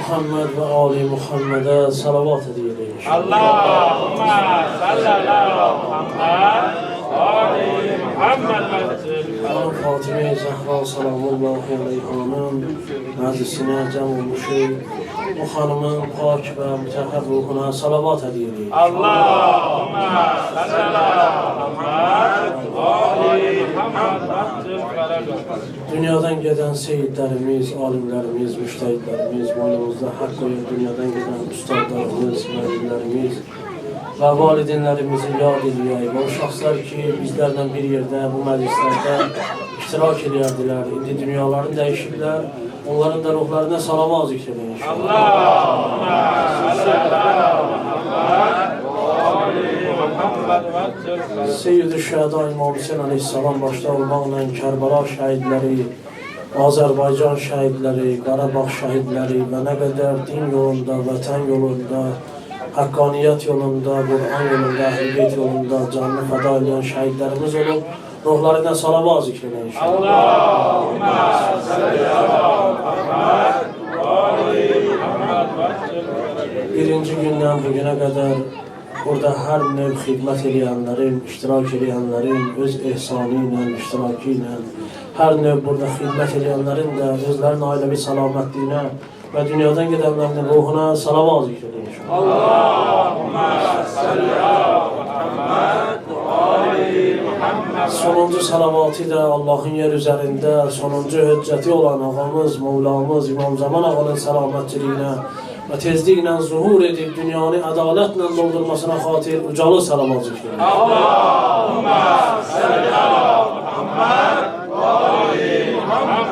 Muhammed ve Ali Muhammed'e salavat ediyoruz. Allahümme sallallahu Muhammed Ali Muhammed Hanım Fatime-i Zahra salamullahi aleyhanın məclisinə cəm olmuşuq. O xanımın pak və mütəhhər ruhuna salavat ediyoruz. Allahümme sallallahu Muhammed Ali Muhammed. Dünyadan gedən seyidlərimiz, alimlərimiz, müştəhidlərimiz, boynumuzda haqq qoyur dünyadan gedən ustadlarımız, müəllimlərimiz və valideynlərimizi yad edəyək. O şəxslər ki, bizlərlə bir yerdə, bu məclislərdə iştirak edərdilər. İndi dünyalarını dəyişiblər, onların da ruhlarına salavat zikr edin inşallah. Allahümme sallallahu Muhammed. Seyyid-i Şəhəda İmam Hüseyin Aleyhisselam başda olmaqla Kərbala şəhidləri, Azərbaycan şəhidləri, Qarabağ şəhidləri və nə qədər din yolunda, vətən yolunda, haqqaniyyət yolunda, Qur'an yolunda, Əhl-i yolunda canını fəda edən şəhidlərimiz olub, ruhlarına salavat zikr edin inşallah. Allahümme sallallahu Muhammed. Birinci gündən bugünə qədər burada hər növ xidmət edənlərin, iştirak edənlərin, öz ehsanı ilə, iştirakı ilə, hər növ burada xidmət edənlərin də özlərinin ailəvi salamətliyinə və dünyadan gedənlərin ruhuna salavat zikr edin inşallah. Allahümme sallallahu Muhammed Ali Muhammed. Sonuncu salavatı da Allahın yer üzərində sonuncu hüccəti olan ağamız, Mevlamız İmam Zaman ağanın salamətliyinə və tezliklə zuhur edib dünyanı ədalətlə doldurmasına xatir ucalı salavat zikr edin. Allahümme sallallahu Muhammed Ali Muhammed.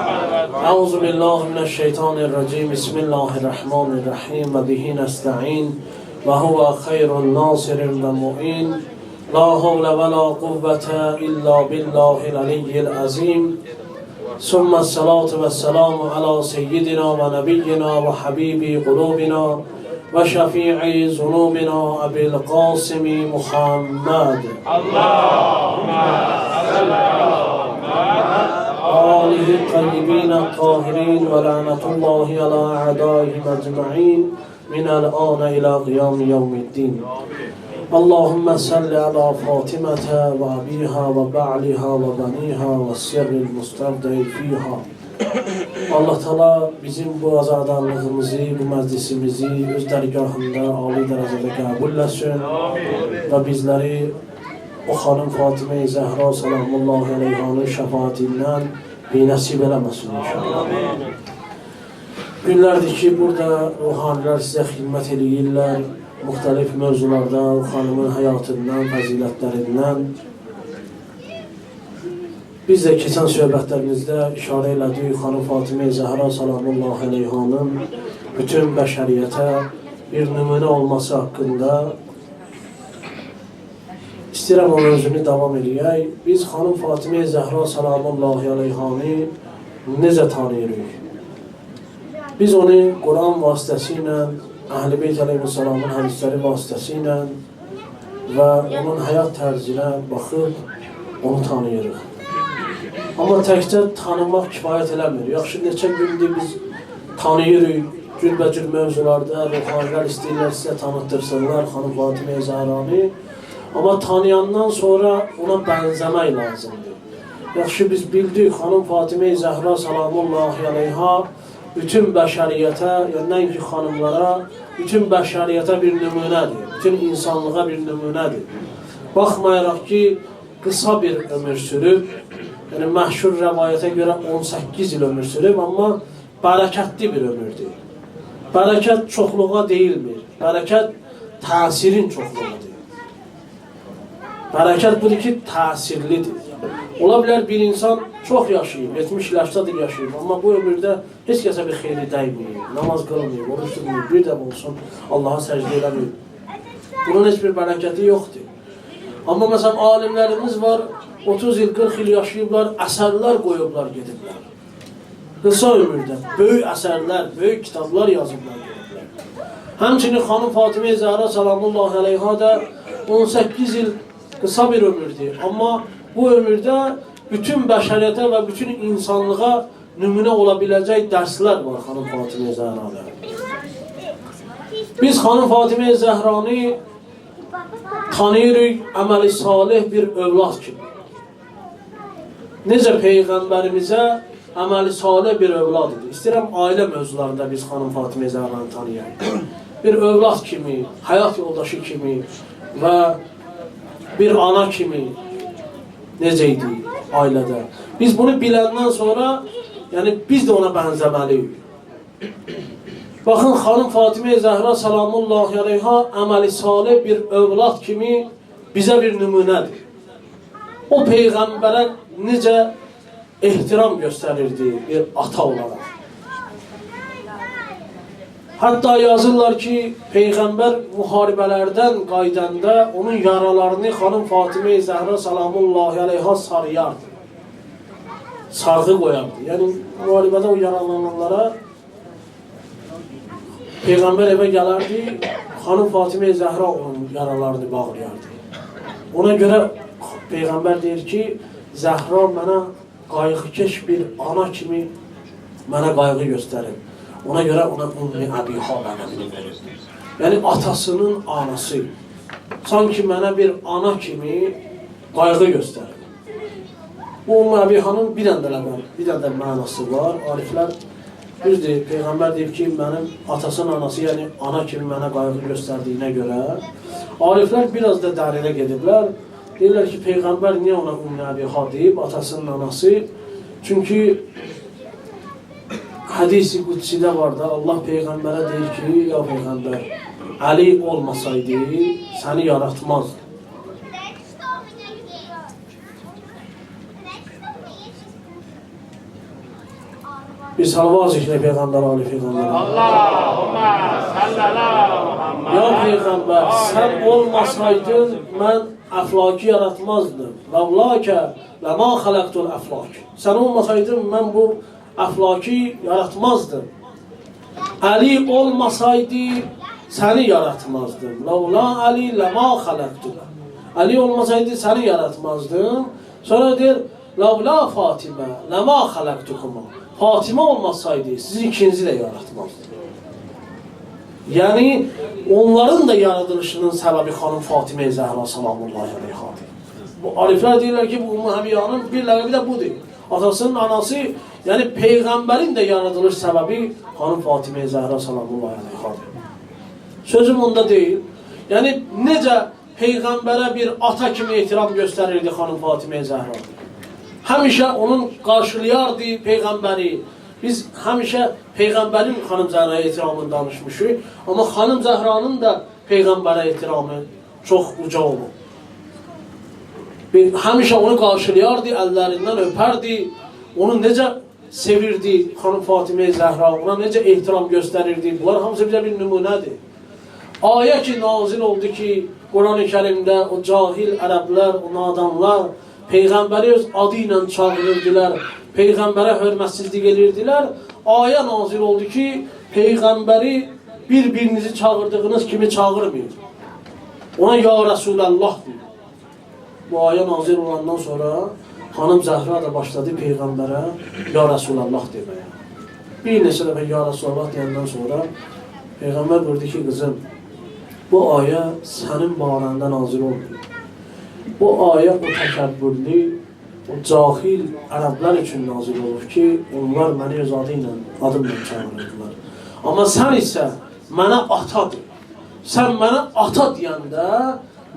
Euzu billahi mineşşeytanirracim. Bismillahirrahmanirrahim. Ve bihi nesta'in. Ve huve hayrun nasirin ve mu'in. La havle ve la kuvvete illa billahil aliyyil azim. Sümme salatu ve selamu ala seyyidina ve nebiyyina ve habibi kulubina ve şefi'i zunubina Ebil Qasimi Muhammed. Allahümme sallallahu Muhammed. آله الطيبين الطاهرين ولعنة الله على أعدائهم أجمعين من الآن إلى قيام يوم الدين. اللهم صل على فاطمة وأبيها وبعلها وبنيها والسر المستودع فيها. Allah Teala bizim bu azadarlığımızı, bu məclisimizi öz dərgahında ali dərəcədə qəbul etsin və bizləri o xanım Fatime-i Zəhra salamullahi aleyhanın şəfaatindən nəsib eləməsin inşallah. Günlərdir ki, burada ruhanilər sizə xidmət edirlər, müxtəlif mövzularda o xanımın həyatından, fəzilətlərindən. Biz də keçən söhbətlərimizdə işarə elədik, xanım Fatime-i Zəhra salamullahi aleyhanın bütün bəşəriyyətə bir nümunə olması haqqında İstəyirəm o mövzunu davam edək. Biz xanım Fatime-i Zəhra salamullahi aleyhanı necə tanıyırıq? Biz onu Quran vasitəsilə, Əhl-i Beyt əleyhissalamın hədisləri vasitəsilə və onun həyat tərzinə baxıb onu tanıyırıq. Amma təkcə tanımaq kifayət eləmir. Yaxşı, neçə gündür biz tanıyırıq, cürbəcür mövzularda ruhanilər istəyirlər sizə tanıttırsınlar xanım Fatime-i Zəhranı. Amma tanıyandan sonra ona bənzəmək lazımdır. Yaxşı, biz bildik, xanım Fatime-i Zəhra salamullahi aleyha bütün bəşəriyyətə, yəni nəinki xanımlara, bütün bəşəriyyətə bir nümunədir, bütün insanlığa bir nümunədir. Baxmayaraq ki, qısa bir ömür sürüb, yəni məşhur rəvayətə görə 18 il ömür sürüb, amma bərəkətli bir ömürdür. Bərəkət çoxluğa deyilmir, bərəkət təsirin çoxluğudur. Bərəkət budur ki, təsirlidir. Ola bilər bir insan çox yaşayıb, 70-80 il yaşayıb, amma bu ömürdə heç kəsə bir xeyri dəyməyib, namaz qılmayıb, oruç tutmayıb, bir də olsun Allaha səcdə eləməyib. Bunun heç bir bərəkəti yoxdur. Amma məsələn, alimlərimiz var, 30 il, 40 il yaşayıblar, əsərlər qoyublar, gediblər. Qısa ömürdə böyük əsərlər, böyük kitablar yazıblar, gediblər. Həmçinin xanım Fatime-i Zəhra salamullahi aleyha da 18 il qısa bir ömürdür. Amma bu ömürdə bütün bəşəriyyətə və bütün insanlığa nümunə ola biləcək dərslər var xanım Fatime-i Zəhra'da. Biz xanım Fatimə Zəhranı tanıyırıq əməli salih bir övlad kimi. Necə Peyğəmbərimizə əməli salih bir övlad idi. İstəyirəm ailə mövzularında biz xanım Fatimə Zəhranı tanıyaq. Bir övlad kimi, həyat yoldaşı kimi və bir ana kimi necə idi ailədə. Biz bunu biləndən sonra, yəni biz də ona bənzəməliyik. Baxın, xanım Fatimə Zəhra salamullahi aleyha əməli salih bir övlad kimi bizə bir nümunədir. O Peyğəmbərə necə ehtiram göstərirdi bir ata olaraq. Hətta yazırlar ki, Peyğəmbər müharibələrdən qaydanda onun yaralarını xanım Fatimə Zəhra salamullahi aleyha sarıyardı. Sarğı qoyardı. Yəni, müharibədə o yaralananlara Peyğəmbər evə gələrdi, xanım Fatimə Zəhra onun yaralarını bağlayardı. Ona görə Peyğəmbər deyir ki, Zəhra mənə qayğıkeş bir ana kimi mənə qayğı göstərir. Ona görə ona Ümmi Əbiha ləqəbini verir. Yəni, atasının anası. Sanki mənə bir ana kimi qayğı göstərir. Bu Ümmi Əbihanın bir dənə də mənası var. Ariflər düzdür, Peyğəmbər deyib ki, mənim atasının anası, yəni ana kimi mənə qayğı göstərdiyinə görə Ariflər biraz da dərinə gediblər. Deyirlər ki, Peyğəmbər niyə ona Ümmi Əbiha deyib, atasının anası? Çünki hədis-i qudsidə var da, Allah Peyğəmbərə deyir ki, ya Peyğəmbər, Əli olmasaydı, səni yaratmazdı. Bir salvaz işlə Peyğəmbər, Ali Peyğəmbər. Allahümme sallallahu Muhammed. Ya Peyğəmbər, sən olmasaydın, mən əflaki yaratmazdım. Ləvləkə ləmə xələqtul əflak. Sən olmasaydın, mən bu əflaki yaratmazdım. Əli olmasaydı, səni yaratmazdım. Ləvlə Əli ləmə xələqtul. Əli olmasaydı, səni yaratmazdım. Sonra deyir, ləvlə Fatimə ləmə xələqtukuma. Fatimə olmasaydı, sizi ikinizi də yaratmazdı. Yəni, onların da yaradılışının səbəbi xanım Fatimə Zəhra salamullahi aleyhadır. Bu ariflər deyirlər ki, bu Ümmü Həbiyanın bir ləqəbi də budur. Atasının anası, yəni Peyğəmbərin də yaradılış səbəbi xanım Fatimə Zəhra salamullahi aleyhadır. Sözüm onda deyil. Yəni, necə Peyğəmbərə bir ata kimi ehtiram göstərirdi xanım Fatimə Zəhra. Həmişə onun qarşılayardı Peyğəmbəri. Biz həmişə Peyğəmbərin xanım Zəhraya ehtiramını danışmışıq. Amma xanım Zəhranın da Peyğəmbərə ehtiramı çox uca olub. Həmişə onu qarşılayardı, əllərindən öpərdi. Onu necə sevirdi xanım Fatimə Zəhra, ona necə ehtiram göstərirdi. Bunlar hamısı bizə bir nümunədir. Ayə ki, nazil oldu ki, Quran-ı Kərimdə o cahil ərəblər, o nadanlar Peyğəmbəri öz adı ilə çağırırdılar, Peyğəmbərə hörmətsizlik edirdilər. Ayə nazil oldu ki, Peyğəmbəri bir-birinizi çağırdığınız kimi çağırmayın. Ona ya Rəsulallah deyir. Bu ayə nazil olandan sonra xanım Zəhra da başladı Peyğəmbərə ya Rəsulallah deməyə. Bir neçə dəfə ya Rəsulallah deyəndən sonra Peyğəmbər buyurdu ki, qızım, bu ayə sənin barəndə nazil olmuyor. Bu ayə o təkəbbürlü, o cahil ərəblər üçün nazil olur ki, onlar məni öz adımla çağırırdılar. Amma sən isə mənə atadır. Sən mənə ata deyəndə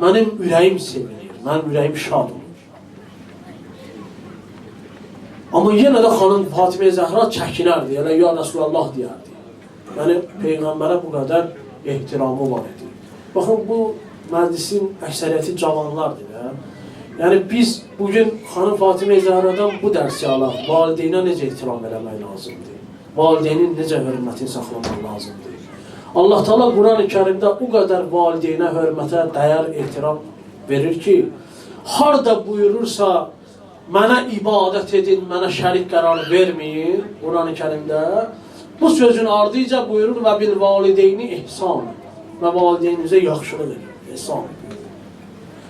mənim ürəyim sevinir, mənim ürəyim şad olur. Amma yenə də xanım Fatimə Zəhra çəkinərdi, elə ya Rəsulallah deyərdi. Yəni, Peyğəmbərə bu qədər ehtiramı var idi. Baxın, bu məclisin əksəriyyəti cavanlardır. Yəni, biz bugün xanım Fatimə Zəhradan bu dərsi alaq, valideynə necə ehtiram eləmək lazımdır, valideynin necə hörmətini saxlamaq lazımdır. Allah Teala Quran-ı Kərimdə o qədər valideynə hörmətə dəyər ehtiram verir ki, harada buyurursa, mənə ibadət edin, mənə şərik qərar verməyin, Quran-ı Kərimdə bu sözün ardınca buyurur və bil valideyni ihsan və valideynimizə yaxşılıq edin, ihsan edin.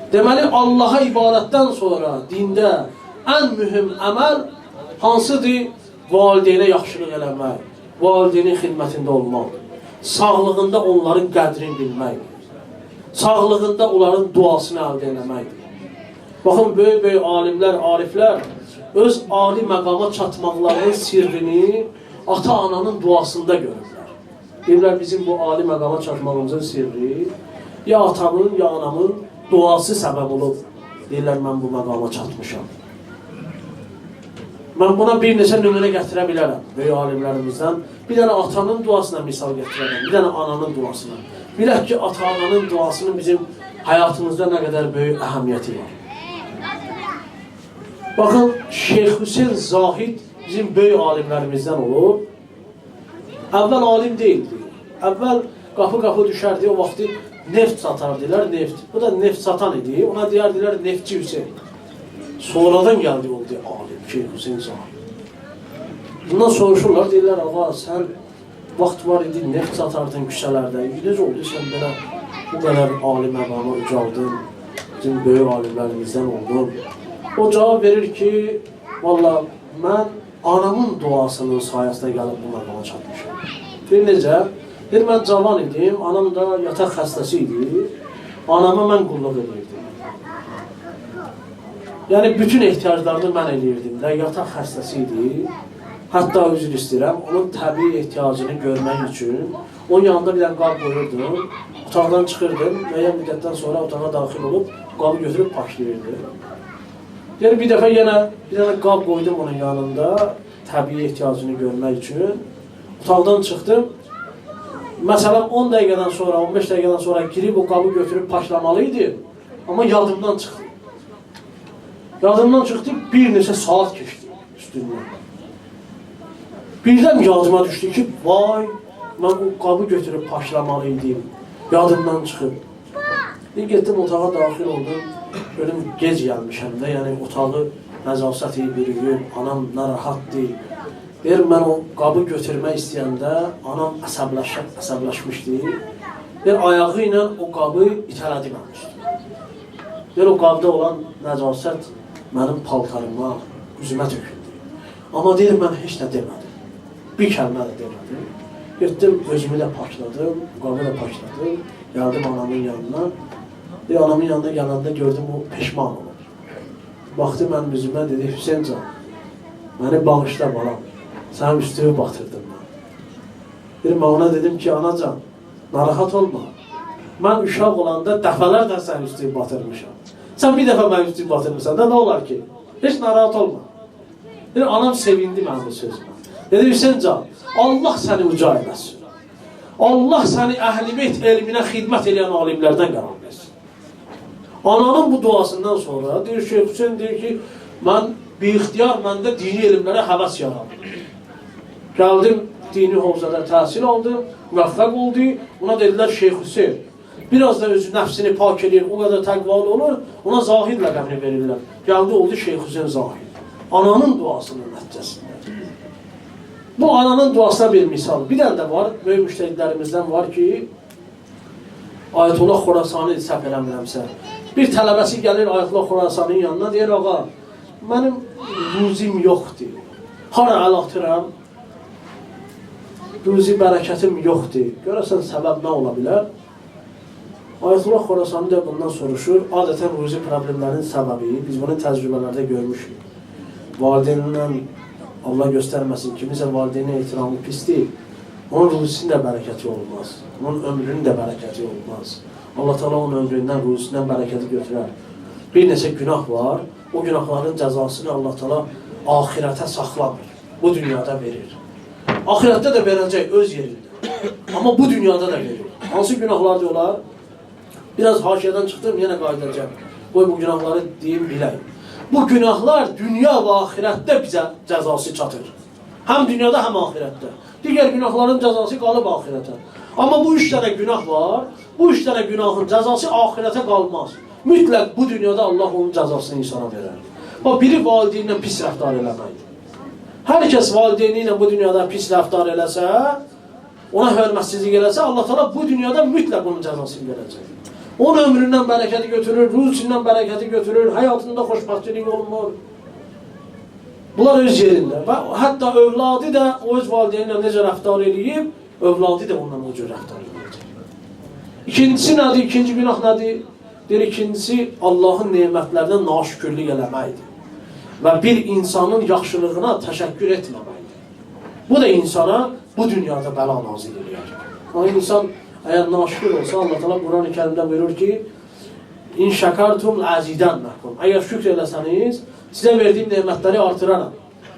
Deməli, Allaha ibadətdən sonra dində ən mühüm əməl hansıdır? Valideynə yaxşılıq eləmək, valideynin xidmətində olmaq. sağlığında onların qədrini bilməkdir. Sağlığında onların duasını əldə eləməkdir. Baxın, böyük alimlər, ariflər öz ali məqama çatmaqlarının sirrini ata-ananın duasında görürlər. Deyirlər, bizim bu ali məqama çatmağımızın sirri ya atamın, ya anamın duası səbəb olub. Deyirlər, mən bu məqama çatmışam. Mən buna bir neçə nümunə gətirə bilərəm böyük alimlərimizdən. Bir dənə atanın duasına misal gətirərəm, bir dənə ananın duasına. Bilək ki, ata-ananın duasının bizim həyatımızda nə qədər böyük əhəmiyyəti var. Baxın, Şeyx Hüseyn Zahid bizim böyük alimlərimizdən olub. Əvvəl alim deyildi. Əvvəl qapı düşərdi, o vaxtı neft satardılar, neft. Bu da neft satan idi, ona deyərdilər neftçi Hüseyn. Sonradan gəldi oldu alim, Şeyx Hüseyn Zahid. Bundan soruşurlar, deyirlər, ağa, sən vaxt var idi, neft satardın küçələrdə. Necə oldu, sən belə bu qədər alim məqama ucaldın, bizim böyük alimlərimizdən oldun. O cavab verir ki, valla mən anamın duasının sayəsində gəlib bu məqama çatmışam. Deyir, necə? Deyir, mən cavan idim, anam da yataq xəstəsi idi, anama mən qulluq edirdim. Yəni, bütün ehtiyaclarını mən eləyirdim də, yataq xəstəsi idi. Hətta üzr istəyirəm, onun təbii ehtiyacını görmək üçün onun yanında bir dənə qab qoyurdum, otaqdan çıxırdım, müəyyən müddətdən sonra otağa daxil olub, qabı götürüb paşlayırdım. Yəni, bir dəfə yenə bir dənə qab qoydum onun yanında, təbii ehtiyacını görmək üçün. Otaqdan çıxdım, məsələn 10 dəqiqədən sonra, 15 dəqiqədən sonra girib o qabı götürüb paşlamalıydı, amma yadımdan çıxdı. Yadımdan çıxdı, bir neçə saat keçdi üstündən. Birdən yadıma düşdü ki, vay, mən o qabı götürüb paşlamalıydım, yadımdan çıxıb. Getdim, otağa daxil oldum, gördüm, gec gəlmişəm də, yəni otağı nəzasət iyi bürüyüb, anam narahatdır. Deyir, mən o qabı götürmək istəyəndə, anam əsəbləşmişdi. Deyir, ayağı ilə o qabı itələdi mənim üstüme. Deyir, o qabda olan nəzasət mənim paltarıma, üzümə töküldü. Amma deyir, mən heç nə demədim. Bir kəlmə də demədim. Getdim, özümü də pakladım, qabı da pakladım, gəldim anamın yanına. Deyir, anamın yanına gələndə gördüm, o peşman olur. Baxdı mənim üzümə, dedi, Hüseyn can, məni bağışla balam, sənin üstümü batırdım mən. Deyir, mən ona dedim ki, anacan, narahat olma. Mən uşaq olanda dəfələrdən sənin üstümü batırmışam. Sən bir dəfə mənim üstümü batırmışsan da, nə olar ki? Heç narahat olma. Deyir, anam sevindi mənim bu sözümə. Dedi, Hüseyn can, Allah səni uca eləsin. Allah səni əhl-i beyt elminə xidmət edən alimlərdən qərar versin. Ananın bu duasından sonra, deyir, Şeyx Hüseyn deyir ki, mən bi-ixtiyar məndə dini elmlərə həvəs yaradım. Gəldim, dini hovzada təhsil aldım, müvəffəq oldu, ona dedilər Şeyx Hüseyn. Biraz da özü nəfsini pak edir, o qədər təqvalı olur, ona Zahid ləqəbini verirlər. Gəldi, oldu Şeyx Hüseyn Zahid. Ananın duasının nəticəsində. Bu ananın duasına bir misal. Bir dənə də var, böyük müştəhidlərimizdən var ki, Ayətullah Xorasani səhv eləmirəmsə, bir tələbəsi gəlir Ayətullah Xorasaninin yanına, deyir, ağa, mənim ruzim yoxdur. Hara əl atıram, ruzi bərəkətim yoxdur. Görəsən, səbəb nə ola bilər? Ayətullah Xorasani də bundan soruşur. Adətən ruzi problemlərin səbəbi, biz bunu təcrübələrdə görmüşük. Valideyninlə Allah göstərməsin, kimisə valideynin ehtiramı pisdir. Onun ruzisinin də bərəkəti olmaz. Onun ömrünün də bərəkəti olmaz. Allah Teala onun ömründən, ruzisindən bərəkəti götürər. Bir neçə günah var. O günahların cəzasını Allah Teala ahirətə saxlamır. Bu dünyada verir. Ahirətdə də verəcək öz yerində. Amma bu dünyada da verir. Hansı günahlar diyorlar? Biraz haşiyədən çıxdım, yenə qayıdacaq. Qoy bu günahları deyim, bilək. Bu günahlar dünya və ahirətdə bizə cəzası çatır. Həm dünyada, həm ahirətdə. Digər günahların cəzası qalıb ahirətə. Amma bu 3 dənə günah var. Bu 3 dənə günahın cəzası ahirətə qalmaz. Mütləq bu dünyada Allah onun cəzasını insana verər. Biri valideyninlə pis rəftar eləməkdir. Hər kəs valideyni ilə bu dünyada pis rəftar eləsə, ona hörmətsizlik eləsə, Allah Teala bu dünyada mütləq onun cəzasını verəcək. Onun ömründən bərəkəti götürür, ruzisindən bərəkəti götürür, həyatında xoşbəxtçilik olmur. Bunlar öz yerində. Və hətta övladı da o öz valideyninlə necə rəftar eləyib, övladı da ondan o cür rəftar edəcək. İkincisi nədir? İkinci günah nədir? Deyir, ikincisi Allahın nemətlərindən naşükürlük eləməkdir. Və bir insanın yaxşılığına təşəkkür etməməkdir. Bu da insana bu dünyada bəla nazil edir. O insan əgər naşükür olsa, Allah Teala Quran-ı Kərimdə buyurur ki, İn şəkartum əzidənməkum. Əgər şükr eləsəniz, sizə verdiyim nemətləri artıraram.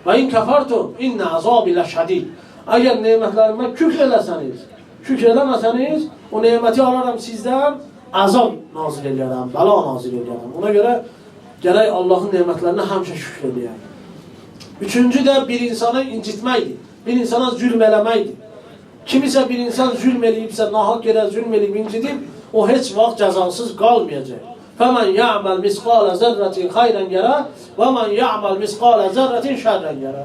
Və in kəfartum, innə əzabi ləşədid. Əgər nemətlərimə küfr eləsəniz, şükr eləməsəniz, o neməti alaram sizdən, əzab nazil edərəm, bəla nazil edərəm. Ona görə gərək Allahın nemətlərinə həmişə şükr edəyəm. Üçüncü də bir insanı incitməkdir, bir insana zülm eləməkdir. Kimisə bir insan zülm eləyibsə, nahaq yerə zülm eləyib, incidib, o heç vaxt cəzasız qalmayacaq. فَمَنْ يَعْمَلْ مِسْقَالَ زَرَّةٍ خَيْرًا يَرَى وَمَنْ يَعْمَلْ مِسْقَالَ زَرَّةٍ شَرًّا يَرَى.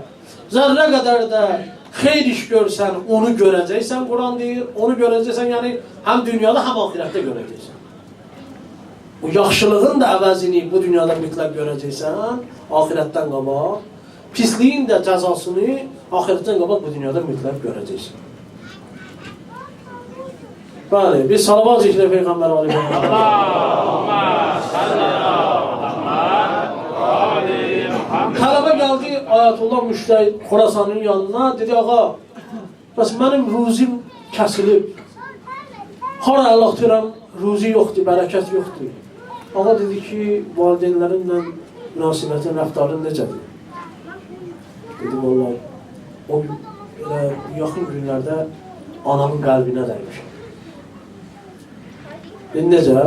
Zərrə qədər də xeyr iş görsən, onu görəcəksən, Quran deyir. Onu görəcəksən, yəni həm dünyada, həm ahirətdə görəcəksən. Bu yaxşılığın da əvəzini bu dünyada mütləq görəcəksən, ahirətdən qabaq. Pisliyin də cəzasını ahirətdən qabaq bu dünyada mütləq görəcəksən. Bəli, biz salavat zikri Peyğəmbər aleyhissallallahu aleyhi ve sellem. Tələbə gəldi Ayətullah Müştəhid Xorasanın yanına, dedi, ağa, bəs mənim ruzim kəsilib. Hara əl atıram, ruzi yoxdur, bərəkət yoxdur. Ağa dedi ki, valideynlərinlə münasibətin, rəftarın necədir? Dedi, vallahi, o yaxın günlərdə anamın qəlbinə dəymişəm. Necə?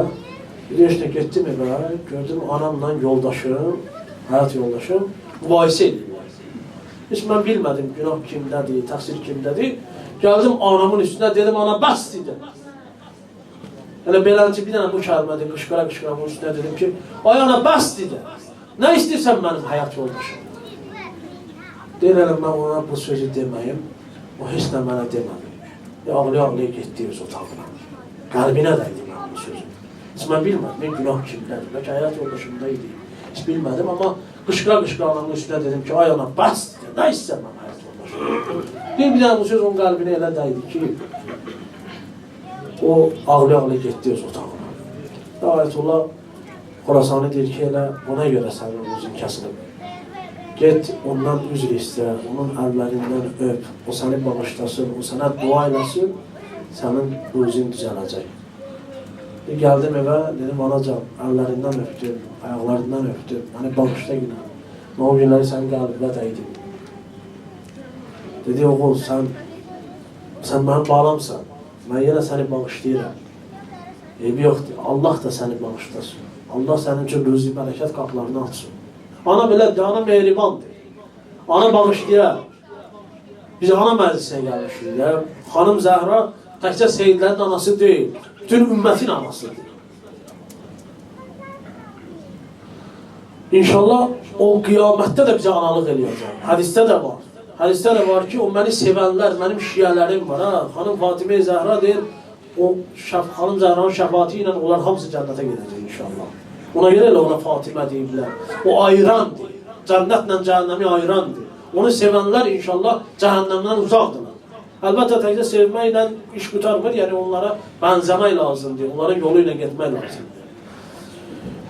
Bir işte getdim evə, gördüm anamla yoldaşım, həyat yoldaşım mübahisə edirlər. Heç mən bilmədim günah kimdədir, təqsir kimdədir. Gəldim anamın üstünə, dedim ana bəs dedim. Elə beləncə bir dənə bu kəlmədir, qışqıra-qışqıra bunun üstünə dedim ki, ay ana bəs dedim. Nə istəyirsən mənim həyat yoldaşım? Deyirəm mən ona bu sözü deməyim, o heç nə mənə demədi. Ağlaya-ağlaya getdi öz otağına. Qəlbinə dəydi mənim sözüm. Heç mən bilmədim, mən günah kimdədir, bəlkə həyat yoldaşımda idi. Heç bilmədim, amma qışqıra-qışqıra anamın üstünə dedim ki, ay ana, bəs dedim, nə istəyirəm mən həyat yoldaşım? Bir dənə bu söz onun qəlbinə elə dəydi ki, o ağlaya-ağlaya getdi öz otağına. Ayətullah Xorasanı deyir ki, elə ona görə sənin özün kəsilib. Get, ondan üzr istə, onun əllərindən öp, o səni bağışlasın, o sənə dua eləsin, sənin özün düzələcək. Gəldim evə, dedim, anacan, əllərindən öpdüm, ayaqlarından öpdüm, məni bağışla günə. O günləri sənin qəlbinə dəydim. Dedi, oğul, sən mənim balamsan, mən yenə səni bağışlayıram. Eybi yoxdur, Allah da səni bağışlasın. Allah sənin üçün rüzi bərəkət qapılarını açsın. Ana belədir, ana mehribandır. Ana bağışlayar. Biz ana məclisinə gəlmişik. Xanım Zəhra təkcə Seyyidlərin anası deyil, bütün ümmətin anasıdır. İnşallah o qiyamətdə də bizə analıq eləyəcək. Hədisdə də var. Hədisdə də var ki, o məni sevənlər, mənim şiyələrim var. Xanım Fatimə Zəhra deyir, o Xanım Zəhranın şəfaati ilə onlar hamısı cənnətə gedəcək inşallah. Ona görə elə ona Fatimə deyiblər. O ayırandır. Cənnətlə cəhənnəmi ayırandır. Onu sevənlər inşallah cəhənnəmdən uzaqdırlar. Əlbəttə təkcə sevməklə iş qutarmır, yəni onlara bənzəmək lazımdır, onların yolu ilə getmək lazımdır.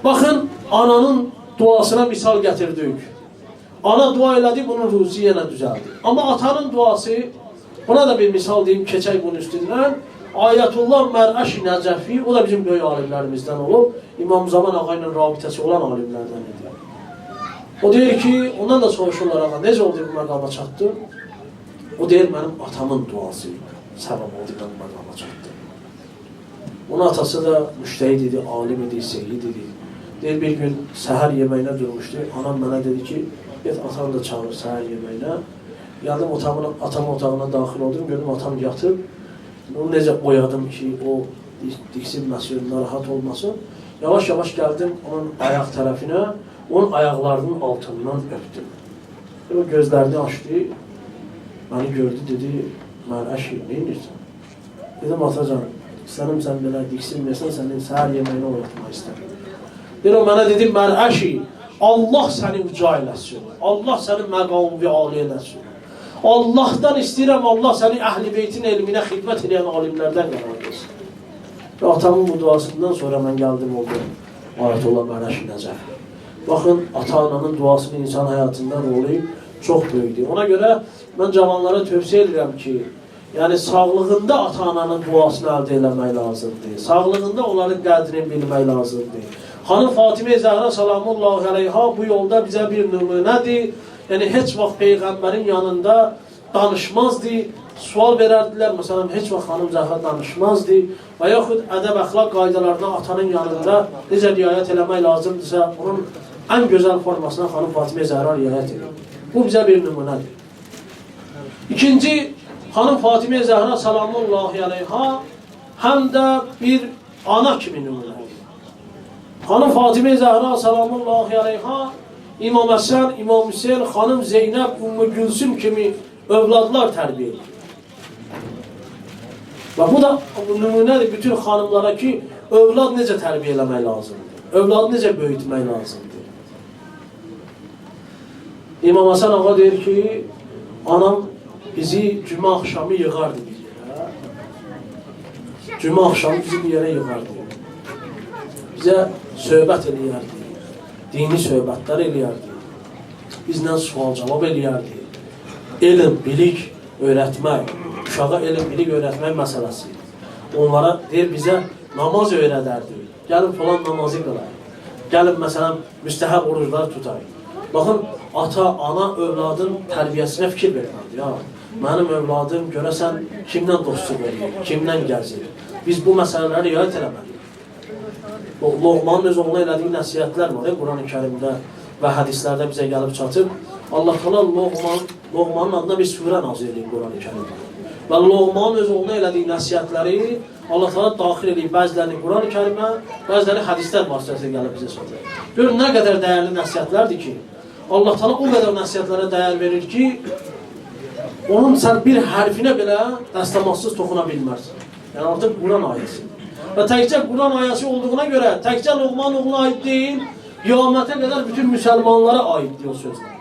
Baxın, ananın duasına misal gətirdik. Ana dua elədi, bunun ruzi yenə düzəldi. Amma atanın duası, buna da bir misal deyim, keçək bunun üstündən. Ayətullah Mərəş-i Nəcəfi, o da bizim böyük alimlərimizdən olub, İmam Zaman ağa ilə rabitəsi olan alimlərdən idi. O deyir ki, ondan da soruşurlar ağa, necə oldu bu məqama çatdı? O deyir, mənim atamın duası səbəb oldu, mən məqama çatdı. Onun atası da müştəhid idi, alim idi, seyyid idi. Deyir, bir gün səhər yeməyinə durmuşdu, anam mənə dedi ki, get atanı da çağır səhər yeməyinə. Gəldim atamın otağına daxil oldum, gördüm atam yatıb. Onu necə oyadım ki, o diksinməsin, narahat olmasın. Yavaş-yavaş gəldim onun ayaq tərəfinə, onun ayaqlarının altından öpdüm. O gözlərini açdı, məni gördü, dedi, Mərəşi, neyinirsən? Dedim, atacan, istənim sən belə diksinməsən, sənin səhər yeməyini oynatmaq istədim. Deyir, o mənə dedi, Mərəşi, Allah səni uca eləsin, Allah sənin məqamı və ali eləsin. Allah'tan istəyirəm, Allah səni əhl-i beytin elminə xidmət edən alimlərdən qərar versin. Və atamın bu duasından sonra mən gəldim oldum Ayətullah Mərəş Nəcəf. Baxın, ata-ananın duasının insan həyatında rolu çox böyükdür. Ona görə mən cavanlara tövsiyə edirəm ki, yəni sağlığında ata-ananın duasını əldə eləmək lazımdır. Sağlığında onların qədrini bilmək lazımdır. Xanım Fatimə Zəhra salamullahi aleyha bu yolda bizə bir nümunədir. Yəni heç vaxt Peyğəmbərin yanında danışmazdı. Sual verərdilər, məsələn, heç vaxt xanım Zəhra danışmazdı. Və yaxud ədəb əxlaq qaydalarına atanın yanında necə riayət eləmək lazımdırsa, onun ən gözəl formasına xanım Fatimə Zəhra riayət edir. Bu bizə bir nümunədir. İkinci, xanım Fatimə Zəhra salamullahi aleyha həm də bir ana kimi nümunədir. Xanım Fatimə Zəhra salamullahi aleyha İmam Həsən, İmam Hüseyin, xanım Zeynəb, Ümmü Gülsüm kimi övladlar tərbiyə edir. Və bu da nümunədir bütün xanımlara ki, övlad necə tərbiyə eləmək lazımdır, övladı necə böyütmək lazımdır. İmam Həsən ağa deyir ki, anam bizi cümə axşamı yığardı bir yerə. Cümə axşamı bizi bir yerə yığardı. Bizə söhbət eləyərdi. Dini söhbətlər eləyərdi. Bizlə sual-cavab eləyərdi. Elm, bilik öyrətmək, uşağa elm, bilik öyrətmək məsələsi. Onlara deyir, bizə namaz öyrədərdi. Gəlin falan namazı qılayıq. Gəlin, məsələn, müstəhəb orucları tutayıq. Baxın, ata, ana övladın tərbiyəsinə fikir verməlidir. Ya, mənim övladım görəsən kimdən dostluq verir, kimdən gəzir. Biz bu məsələləri riayət eləməliyik. Loğmanın öz oğluna elədiyi nəsiyyətlər var, Quran-ı Kərimdə və hədislərdə bizə gəlib çatıb. Allah Teala Loğmanın adına bir surə nazil edib Quran-ı Kərimdə. Və Loğmanın öz oğluna elədiyi nəsiyyətləri Allah Teala daxil edib bəzilərini Quran-ı Kərimə, bəziləri hədislər vasitəsilə gəlib bizə çatır. Görün, nə qədər dəyərli nəsiyyətlərdir ki, Allah Teala o qədər nəsiyyətlərə dəyər verir ki, onun sən bir hərfinə belə dəstəmazsız toxuna bilmərsin. Yəni artıq Quran ayəsi. Və təkcə Quran ayəsi olduğuna görə təkcə Loğman oğluna aid deyil, qiyamətə qədər bütün müsəlmanlara aiddir o sözlər.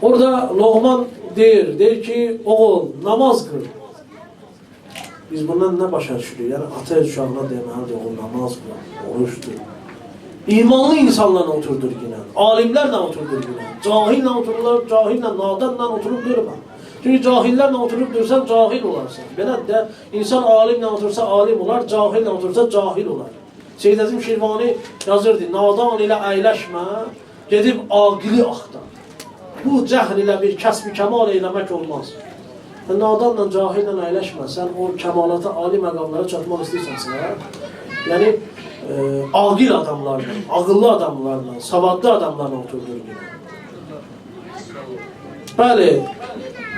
Orada Loğman deyir ki, oğul, namaz qıl. Biz bundan nə başa düşürük? Yəni, ata uşağına deməlidir, oğul, namaz qıl, oruçdur. İmanlı insanlarla oturdur yine, alimlərlə oturdur yine. Cahillə otururlar, cahillə, nadanla oturub durma. Çünki cahillərlə oturub dursan, cahil olarsan. Belədir də, insan alimlə otursa alim olar, cahillə otursa cahil olar. Seyyid Əzim Şirvani yazırdı, nadan ilə əyləşmə, gedib aqili axtar. Bu cəhl ilə bir kəsb-i kəmal eyləmək olmaz. Nadanla, cahillə əyləşmə, sən o kəmalata, ali məqamlara çatmaq istəyirsənsə, yəni aqil adamlarla, ağıllı adamlarla, savadlı adamlarla oturdur yine. Bəli,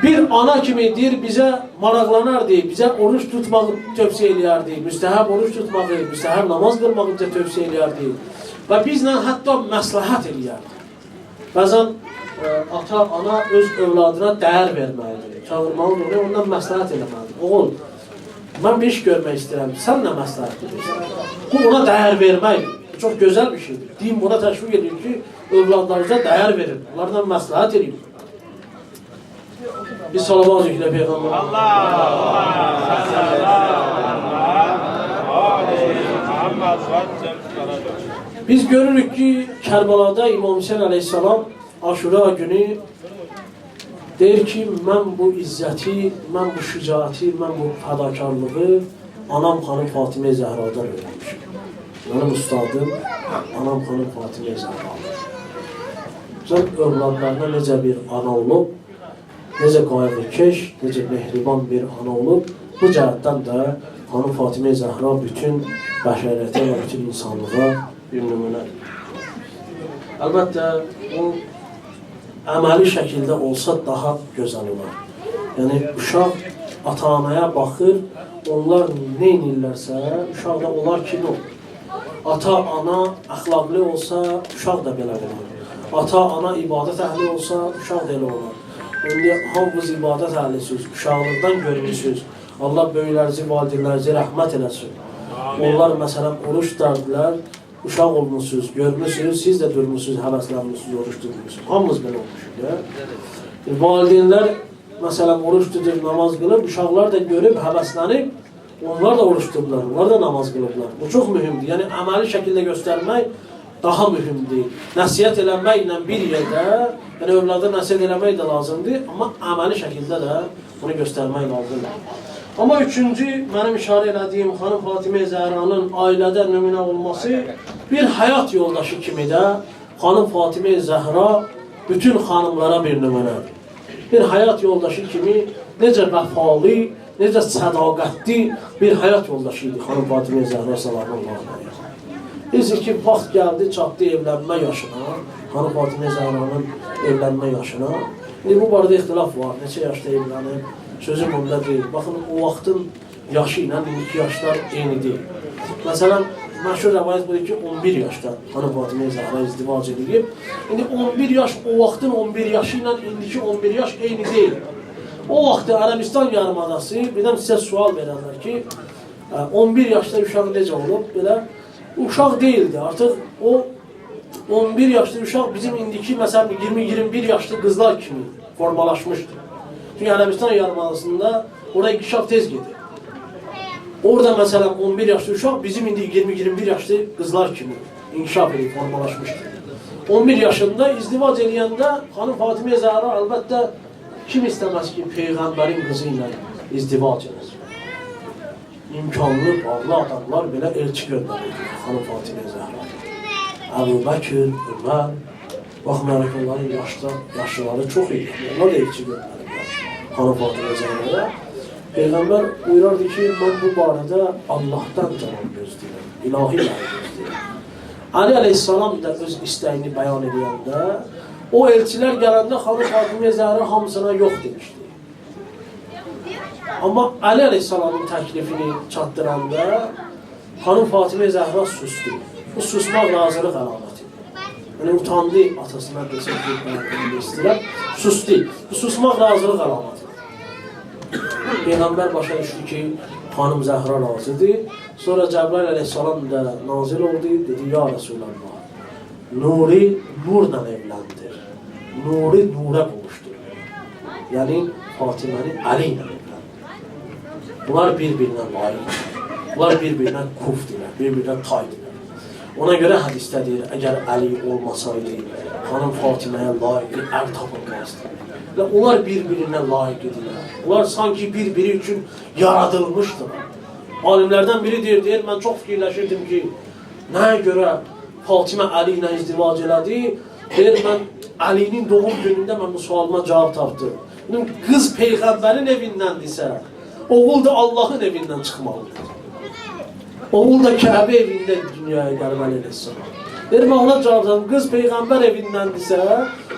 bir ana kimi deyir, bizə maraqlanardı, bizə oruç tutmağı tövsiyə eləyərdi, müstəhəb oruç tutmağı, müstəhəb namaz qılmağı tövsiyə eləyərdi və bizlə hətta məsləhət eləyərdi. Bəzən ata, ana öz övladına dəyər verməlidir, çağırmalıdır, ondan məsləhət eləməlidir. Oğul, mən bir iş görmək istəyirəm, sən nə məsləhət edirsən? Bu, ona dəyər vermək çox gözəl bir şeydir. Din buna təşviq edir ki, övladlarınıza dəyər verin, onlardan məsləhət edin. Biz salavat yüklə Peyğəmbər. Biz görürük ki, Kərbalada İmam Hüseyin əleyhissalam Aşura günü deyir ki, mən bu izzəti, mən bu şücaəti, mən bu fədakarlığı anam xanım Fatimə Zəhradan öyrənmişim. Mənim ustadım, anam xanım Fatimə Zəhradan. Sən övladlarına necə bir ana olub, necə qayğıkeş, necə mehriban bir ana olub, bu cəhətdən də xanım Fatimə Zəhra bütün bəşəriyyətə və bütün insanlığa bir nümunədir. Əlbəttə, bu əməli şəkildə olsa daha gözəl olar. Yəni, uşaq ata-anaya baxır, onlar nə edirlərsə, uşaq da onlar kimi olur. Ata-ana əxlaqlı olsa, uşaq da belə olur. Ata-ana ibadət əhli olsa, uşaq da elə olur. İndi hamımız ibadət əhlisiniz, uşaqlıqdan görmüşsünüz. Allah böyüklərinizi, valideynlərinizi rəhmət eləsin. Onlar məsələn oruç tutardilər uşaq olmuşsunuz, görmüşsünüz, siz də durmuşsunuz, həvəslənmişsiniz, oruç tutmuşsunuz. Hamımız belə olmuşuz. Valideynlər, məsələn, oruç tutup namaz qılıb, uşaqlar da görüb, həvəslənib, onlar da oruç tutublar, onlar da namaz qılıblar. Bu çox mühümdür. Yəni, əməli şəkildə göstərmək daha mühümdür. Nəsiyyət eləməklə bir yerdə, yəni övlada nəsiyyət eləmək də lazımdır, amma əməli şəkildə də bunu göstərmək lazımdır. Amma üçüncü, mənim işarə elədiyim xanım Fatimə Zəhranın ailədə nümunə olması, bir həyat yoldaşı kimi də xanım Fatimə Zəhra bütün xanımlara bir nümunədir. Bir həyat yoldaşı kimi necə vəfalı, necə sədaqətli bir həyat yoldaşı idi xanım Fatimə Zəhra sallallahu aleyhi. Bilirsiniz ki, vaxt gəldi, çatdı evlənmə yaşına, xanım Fatimə Zəhranın evlənmə yaşına. İndi bu barədə ixtilaf var, neçə yaşda evlənib, sözüm onda deyil. Baxın, o vaxtın yaşı ilə indiki yaşlar eyni deyil. Məsələn, məşhur rəvayət budur ki, 11 yaşda xanım Fatimə Zəhra izdivac edib. İndi 11 yaş, o vaxtın 11 yaşı ilə indiki 11 yaş eyni deyil. O vaxtı Ərəbistan yarımadası, birdən sizə sual verərlər ki, 11 yaşda uşaq necə olub? Belə uşaq deyildi. Artıq o 11 yaşlı uşaq bizim indiki məsələn 20-21 yaşlı qızlar kimi formalaşmışdı. Çünki Ərəbistan yarımadasında orada inkişaf tez gedir. Orada məsələn 11 yaşlı uşaq bizim indi 20-21 yaşlı qızlar kimi inkişaf edib formalaşmışdı. 11 yaşında izdivac eləyəndə xanım Fatimə Zəhra əlbəttə kim istəməz ki, Peyğəmbərin qızı ilə izdivac edir. İmkanlı, bağlı adamlar belə elçi göndərir xanım Fatimə Zəhra. Əbu Bəkir, Ömər, baxmayaraq onların yaşlıları çox idi. Onlar da elçi göndərirlər xanım Fatimə Zəhraya. Peyğəmbər buyurardı ki, mən bu barədə Allahdan cavab gözləyirəm, ilahi cavab gözləyirəm. Ali Aleyhisselam da öz istəyini bəyan edəndə, o elçilər gələndə xanım Fatimə Zəhra hamısına yox demişdi. Amma Ali Aleyhisselamın təklifini çatdıranda xanım Fatimə Zəhra sustu. Bu susmaq razılıq əlaməti. Yəni utandı atasına desə ki, mən istəyirəm, sustu. Bu susmaq razılıq əlaməti. Peyğəmbər başa düşdü ki, xanım Zəhra razıdır. Sonra Cəbrail Aleyhisselam da nazil oldu, dedi, ya Resulallah, nuri nurla evləndir. Nuri nura qovuşdur. Yəni Fatiməni Əli ilə evləndir. Bunlar bir-birinə layiqdir. Bunlar bir-birinə kufdirlər, bir-birinə taydirlər. Ona görə hədisdə deyir, əgər Əli olmasaydı, xanım Fatiməyə layiqli ər tapılmazdı. Və onlar bir-birinə layiq edirlər. Onlar sanki bir-biri üçün yaradılmışdılar. Alimlərdən biri deyir, mən çox fikirləşirdim ki, nəyə görə Fatimə Əli ilə izdivac elədi? Deyir, mən Əlinin doğum günündə mən bu sualıma cavab tapdım. Qız Peyğəmbərin evindəndirsə, oğul da Allahın evindən çıxmalıdır. Oğul da Kəbə evində dünyaya gəlməli eləsin. Deyir, mən ona cavab tapdım, qız Peyğəmbər evindəndirsə,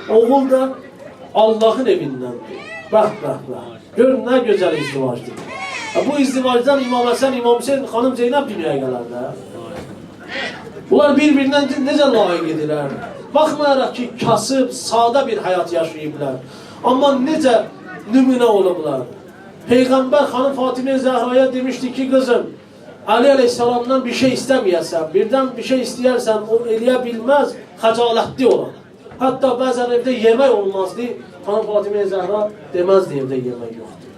oğul da Allahın evindəndir. Bax. Görün, nə gözəl izdivacdır. Bu izdivacdan İmam Həsən, İmam Hüseyin, xanım Zeynəb dünyaya gələrlər. Bunlar bir-birindən necə layiq edirlər? Baxmayaraq ki, kasıb, sadə bir həyat yaşayıblar. Amma necə nümunə olublar? Peyğəmbər xanım Fatimə Zəhraya demişdi ki, qızım, Ali Aleyhisselamdan bir şey istəməyəsən, birdən bir şey istəyərsən, o eləyə bilməz, xəcalətli olan. Hətta bəzən evdə yemək olmazdı, xanım Fatimə Zəhra deməzdi evdə yemək yoxdur.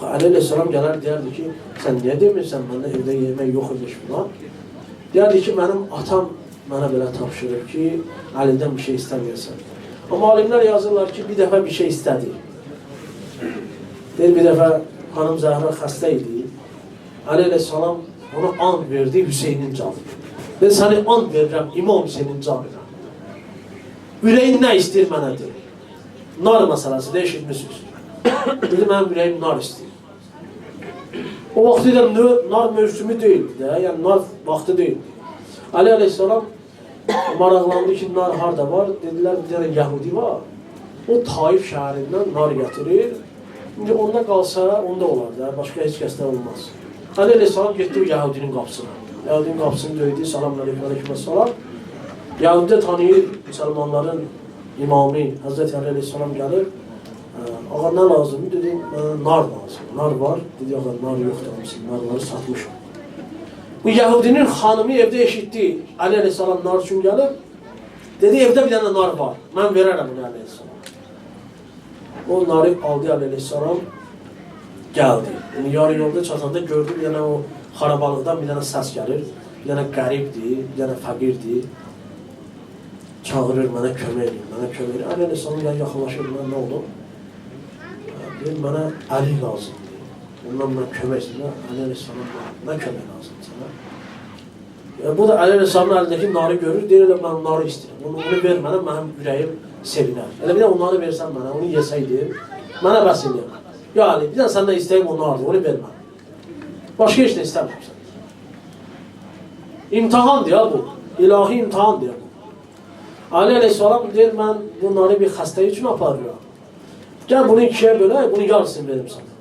Ali Aleyhisselam gələr deyərdi ki, sən niyə demirsən, məndə evdə yemək yox imiş buna? Deyərdi ki, mənim atam mənə belə tapşırır ki, Əlidən bir şey istəməyəsən. Amma alimlər yazırlar ki, bir dəfə bir şey istədi. Deyir, bir dəfə xanım Zəhra xəstə idi. Ali Aleyhisselam ona and verdi Hüseynin canına. Ben səni and verirəm İmam Hüseynin canına. Ürəyin nə istəyir mənə deyir. Nar məsələsi də eşitmişsiniz. Dedi, mənim ürəyim nar istəyir. O vaxtı da nar mövsümü deyildi də, yəni nar vaxtı deyildi. Ali Aleyhisselam maraqlandı ki, nar harada var? Dedilər, bir dənə Yahudi var. O Taif şəhərindən nar gətirir. İndi onda qalsa, onda olar da, başqa heç kəsdə olmaz. Ali Aleyhisselam getdi o Yahudinin qapısına. Yahudinin qapısını döydü, selamun aleyküm salam. Yahudi də tanıyır, müsəlmanların imamı Hazreti Ali Aleyhisselam gəlir. Ağa nə lazımdır? Dedi, nar lazım. Nar var. Dedi, ağa nar yoxdur, hamısın. Narları satmışım. Bu Yahudinin xanımı evdə eşitdi. Ali Aleyhisselam nar üçün gəlib. Dedi, evdə bir dənə nar var. Mən verərəm bunu Ali Aleyhisselam. O narı aldı Ali Aleyhisselam. Gəldi. Yəni, yarı yolda çatanda gördü bir dənə o xarabalıqdan bir dənə səs gəlir. Bir dənə qəribdir, bir dənə fəqirdir. Çağırır, mənə kömək edin, mənə kömək edin. Ali Aleyhisselam yaxınlaşır, mən nə oldu? Deyir, mənə əli lazımdır. Ondan mən kömək istəyirəm. Ali Aleyhisselam, nə kömək lazımdır sənə? Bu da Ali Aleyhisselamın əlindəki narı görür, deyir, elə mən narı istəyirəm. Onu ver mənə, mənim ürəyim sevinər. Elə bir də onları versən mənə, onu yesəydim, mənə bəs eləyəm. Ya Ali, bir də səndən istəyim o nardır, onu ver mənə. Başqa heç nə istəmirəm. İmtihandır ya bu, ilahi imtihandır ya bu. Ali Aleyhisselam deyir, mən bunları bir xəstəyi üçün aparıram. Gəl bunu ikiyə bölək, bunu yarısını verim sənə.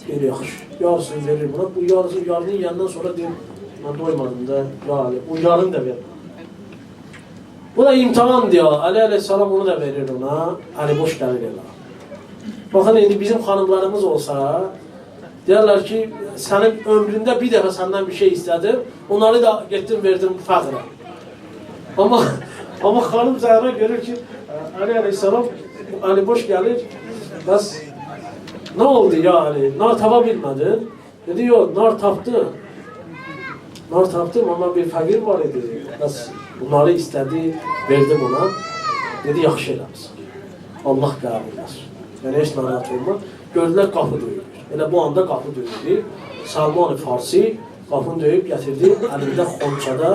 Deyir, yaxşı, yarısını verir buna. Bu yarını yiyəndən sonra deyir, mən doymadım da, ya Ali, bu yarını da verir. Bu da imtihandır ya, Ali Aleyhisselam onu da verir ona, Ali boş gəlir elə. Baxın, indi bizim xanımlarımız olsa, deyərlər ki, sənin ömründə bir dəfə səndən bir şey istədim, onları da getdim, verdim fəqrə. Amma xanım Zəhra görür ki, Ali Aleyhisselam, Ali boş gəlir, bəs nə oldu ya Ali, nar tapa bilmədin? Dedi, yox, nar tapdım. Nar tapdım, amma bir fəqir var idi, bəs bunları istədi, verdim ona. Dedi, yaxşı eləmişsin. Allah qəbul eləsin. Yəni, heç narahat olma. Gördülər, qapı döyülür. Elə bu anda qapı döyüldü. Salman-ı Farsi qapını döyüb gətirdi, əlində xonçada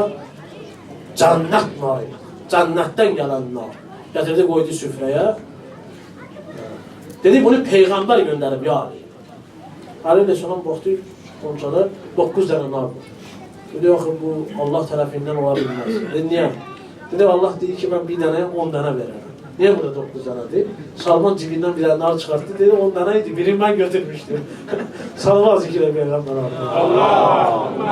cənnət narı, cənnətdən gələn nar. Gətirdi, qoydu süfrəyə. Dedi, bunu Peyğəmbər göndərib, ya Ali. Ali Aleyhisselam baxdı, xonçada 9 dənə nar var. Dedi, yaxı, bu Allah tərəfindən ola bilməz. Dedi, niyə? Dedi, Allah deyir ki, mən bir dənəyə 10 dənə verərəm. Niyə burada 9 dənədir? Salman cibindən bir dənə nar çıxartdı, dedi, 10 dənə idi, birini mən götürmüşdüm. Salman zikirə Peyğəmbər aldı. Allahümme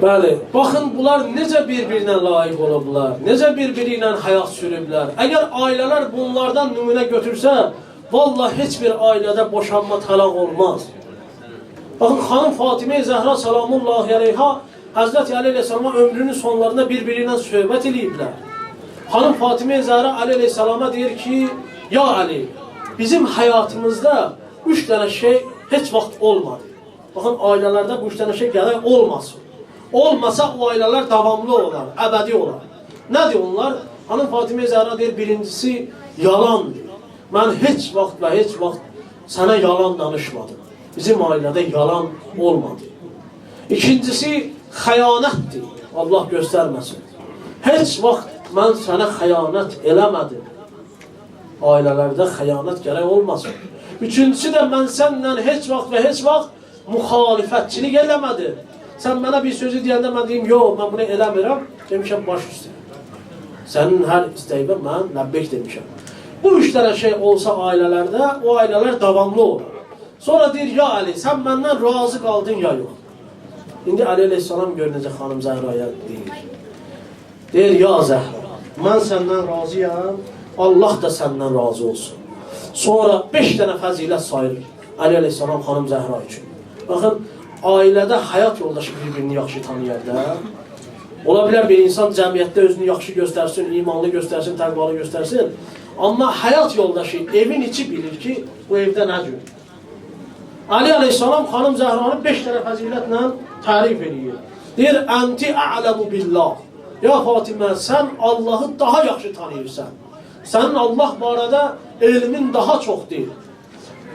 Bəli, baxın, bunlar necə bir-birinə layiq olublar, necə bir-biri ilə həyat sürüblər. Əgər ailələr bunlardan nümunə götürsə, vallahi heç bir ailədə boşanma təlaq olmaz. Baxın, xanım Fatimə Zəhra salamullahi aleyha Həzrəti Ali Aleyhisselama ömrünün sonlarında bir-biri ilə söhbət ediblər. Xanım Fatimə Zəhra Ali Aleyhisselama deyir ki, ya Ali, bizim həyatımızda 3 dənə şey heç vaxt olmadı. Baxın, ailələrdə bu 3 dənə şey gərək olmasın. Olmasa o ailələr davamlı olar, əbədi olar. Nədir onlar? Xanım Fatimə Zəhra deyir, birincisi yalandır. Mən heç vaxt və heç vaxt sənə yalan danışmadım. Bizim ailədə yalan olmadı. İkincisi, xəyanətdir. Allah göstərməsin. Heç vaxt mən sənə xəyanət eləmədim. Ailələrdə xəyanət gərək olmasın. Üçüncüsü də mən səndən heç vaxt və heç vaxt müxalifətçilik eləmədim. Sən mənə bir sözü deyəndə mən deyim, yox, mən bunu eləmirəm, demişəm, baş üstə. Sənin hər istəyibə mən ləbbək demişəm. Bu 3 dənə şey olsa ailələrdə, o ailələr davamlı olur. Sonra deyir, ya Ali, sən məndən razı qaldın ya yox. İndi Ali Aleyhisselam görünəcək xanım Zəhraya deyir. Deyir, ya Zəhra, mən səndən razıyam, Allah da səndən razı olsun. Sonra 5 dənə fəzilət sayır Ali Aleyhisselam xanım Zəhra üçün. Baxın, ailədə həyat yoldaşı bir-birini yaxşı tanıyar da. Ola bilər bir insan cəmiyyətdə özünü yaxşı göstərsin, imanlı göstərsin, təqvalı göstərsin. Amma həyat yoldaşı, evin içi bilir ki, bu evdə nə cür. Ali Aleyhisselam xanım Zəhranı 5 dənə fəzilətlə tərif edir. Deyir, ənti a'ləmu billah. Ya Fatimə, sən Allahı daha yaxşı tanıyırsan. Sənin Allah barədə elmin daha çoxdur.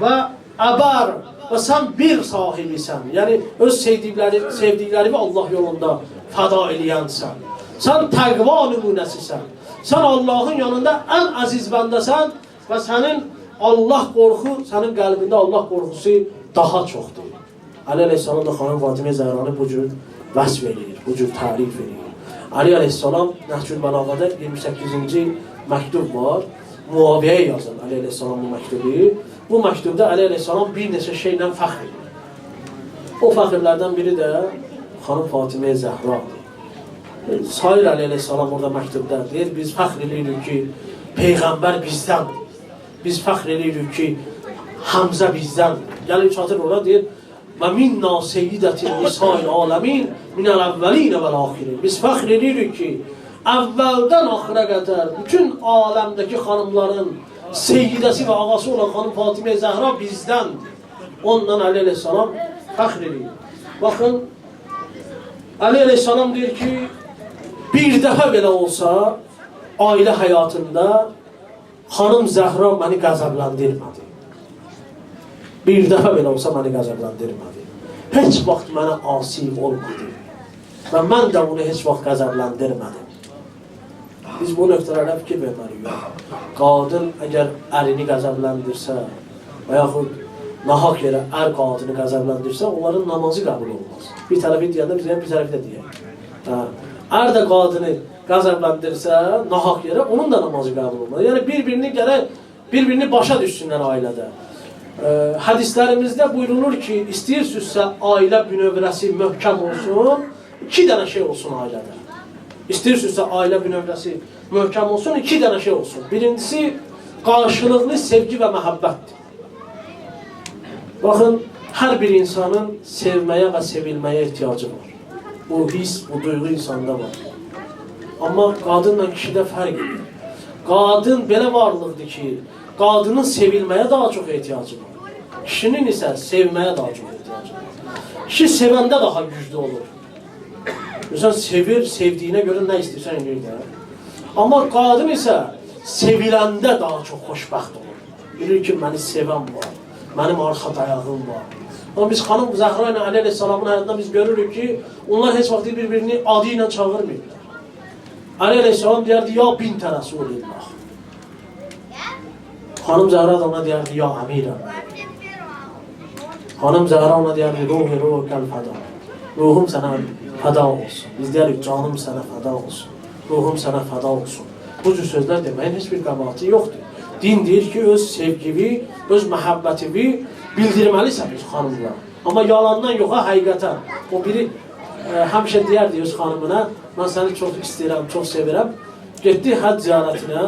Və əbər və sən bir sahibisən. Yəni, öz sevdiklərini Allah yolunda fəda eləyənsən. Sən təqva nümunəsisən. Sən Allahın yanında ən əziz bəndəsən və sənin Allah qorxu, sənin qəlbində Allah qorxusu daha çoxdur. Ali Aleyhisselam da xanım Fatimə Zəhranı bu cür vəsf edir, bu cür tərif edir. Ali Aleyhisselam Nəhcül Bəlağada 28-ci məktub var. Muaviyyəyə yazın Ali Aleyhisselamın məktubu. Bu məktubda Ali Aleyhisselam bir neçə şeylə fəxr edir. O fəxrlərdən biri də xanım Fatimə Zəhradır. Sayır Ali Aleyhisselam orada məktubda deyir, biz fəxr edirik ki, Peyğəmbər bizdəndir. Biz fəxr edirik ki, Həmzə bizdəndir. Gəlir çatır ora deyir və minna seyyidətin nisa'il aləmin minəl əvvəlinə vəl-axirin. Biz fəxr edirik ki, əvvəldən axıra qədər bütün aləmdəki xanımların seyyidəsi və ağası olan xanım Fatimə Zəhra bizdəndir. Ondan Əli əleyhissalam fəxr edir. Baxın, Əli əleyhissalam deyir ki, bir dəfə belə olsa ailə həyatında xanım Zəhra məni qəzəbləndirmədi. Bir dəfə belə olsa məni qəzəbləndirmədi. Heç vaxt mənə asi olmadı. Və mən də onu heç vaxt qəzəbləndirmədim. Biz bu nöqtələrə fikir verməliyik. Qadın əgər ərini qəzəbləndirsə və yaxud nahaq yerə qadını qəzəbləndirsə, onların namazı qəbul olmaz. Bir tərəfi deyəndə biz bir tərəfi də deyək. Də qadını qəzəbləndirsə, nahaq yerə onun da namazı qəbul olmaz. Yəni bir-birini başa düşsünlər ailədə. Hədislərimizdə buyurulur ki, istəyirsinizsə ailə bünövrəsi möhkəm olsun, 2 dənə şey olsun ailədə. İstəyirsinizsə ailə bünövrəsi möhkəm olsun, 2 dənə şey olsun. Birincisi, qarşılıqlı sevgi və məhəbbətdir. Baxın, hər bir insanın sevməyə və sevilməyə ehtiyacı var. Bu his, bu duyğu insanda var. Amma qadınla kişidə fərq edir. Qadın belə varlıqdır ki, qadının sevilməyə daha çox ehtiyacı var. Kişinin isə sevməyə daha çox ehtiyacı var. Kişi sevəndə daha güclü olur. Məsələn, sevir, sevdiyinə görə nə istəyirsən edir. Amma qadın isə seviləndə daha çox xoşbəxt olur. Bilir ki, məni sevən var, mənim arxa dayağım var. Amma biz xanım Zəhra ilə Əli əleyhissalamın həyatında biz görürük ki, onlar heç vaxt bir-birini adı ilə çağırmırlar. Əli əleyhissalam deyərdi, ya bintə Rəsulillah. Xanım Zəhra da ona deyərdi, ya əmirəm. Xanım Zəhra ona deyərdi, ruhu gəl fəda. Ruhum sənə fəda olsun. Biz deyirik, canım sənə fəda olsun. Ruhum sənə fəda olsun. Bu cür sözlər deməyin heç bir qəbahati yoxdur. Din deyir ki, öz sevgini, öz məhəbbətini bildirməlisən öz xanımla. Amma yalandan yoxa, həqiqətən. O biri həmişə deyərdi öz xanımına, mən səni çox istəyirəm, çox sevirəm. Getdi həcc ziyarətinə.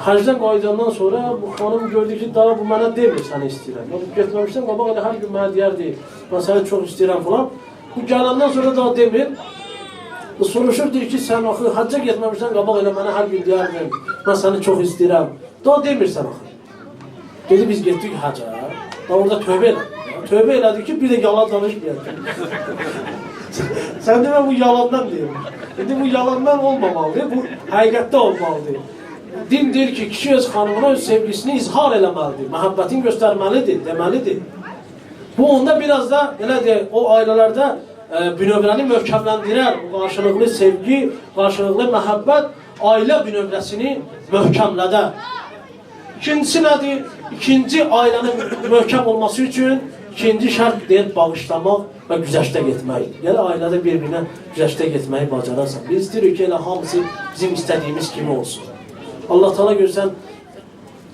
Həcdən qayıdandan sonra bu xanım gördü ki, daha bu mənə demir səni istəyirəm. Getməmişdən qabaq elə hər gün mənə deyərdi, mən səni çox istəyirəm falan. Bu gələndən sonra daha demir. Soruşur, deyir ki, sən axı həccə getməmişdən qabaq elə mənə hər gün deyərdin, mən səni çox istəyirəm. Daha demirsən axı. Dedi, biz getdik həccə. Daha orada tövbə elədik. Tövbə elədik ki, bir də yalan danışmayacaq. Sən demə, bu yalandan deyir. Dedi, bu yalandan olmamalıdır, bu həqiqətdə olmalıdır. Din deyir ki, kişi öz xanımına öz sevgisini izhar eləməlidir, məhəbbətini göstərməlidir, deməlidir. Bu onda biraz da, elə deyək, o ailələrdə bünövrəni möhkəmləndirər. Bu qarşılıqlı sevgi, qarşılıqlı məhəbbət ailə bünövrəsini möhkəmlədər. İkincisi nədir? İkinci ailənin möhkəm olması üçün ikinci şərt deyir, bağışlamaq və güzəştə getmək. Yəni ailədə bir-birinə güzəştə getməyi bacararsan. Biz istəyirik ki, elə hamısı bizim istədiyimiz kimi olsun. Allah Teala görsən,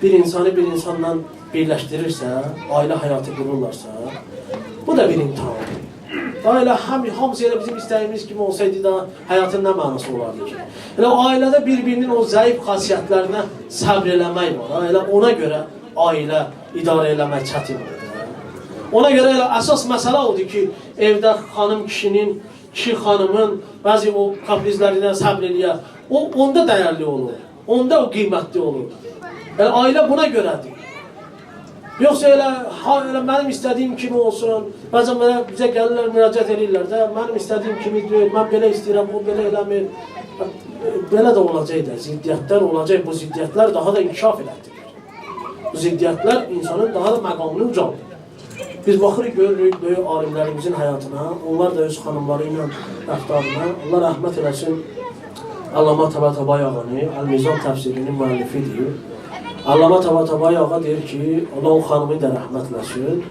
bir insanı bir insanla birləşdirirsə, ailə həyatı qururlarsa, bu da bir imtihandır. Daha elə hamısı elə bizim istədiyimiz kimi olsaydı da həyatın nə mənası olardı ki? Elə ailədə bir-birinin o zəif xasiyyətlərinə səbr eləmək var. Elə ona görə ailə idarə eləmək çətindir. Ona görə elə əsas məsələ odur ki, evdə xanım kişinin, kişi xanımın bəzi o kaprizlərinə səbr eləyər. Onda dəyərli olur. Onda o qiymətli olur. Yəni, ailə buna görədir. Yoxsa elə mənim istədiyim kimi olsun, bəzən bizə gəlirlər, müraciət edirlər də, mənim istədiyim kimi deyil, mən belə istəyirəm, o belə eləmir. Belə də olacaq da, ziddiyyətlər olacaq, bu ziddiyyətlər daha da inkişaf elətdirir. Bu ziddiyyətlər insanın daha da məqamını ucaldır. Biz baxırıq, görürük böyük alimlərimizin həyatına, onlar da öz xanımları ilə rəftarına, Allah rəhmət eləsin, Allama Tabatabai ağanı, Əl-Mizan təfsirinin müəllifidir. Allama Tabatabai ağa deyir ki, Allah o xanımı da rəhmət eləsin.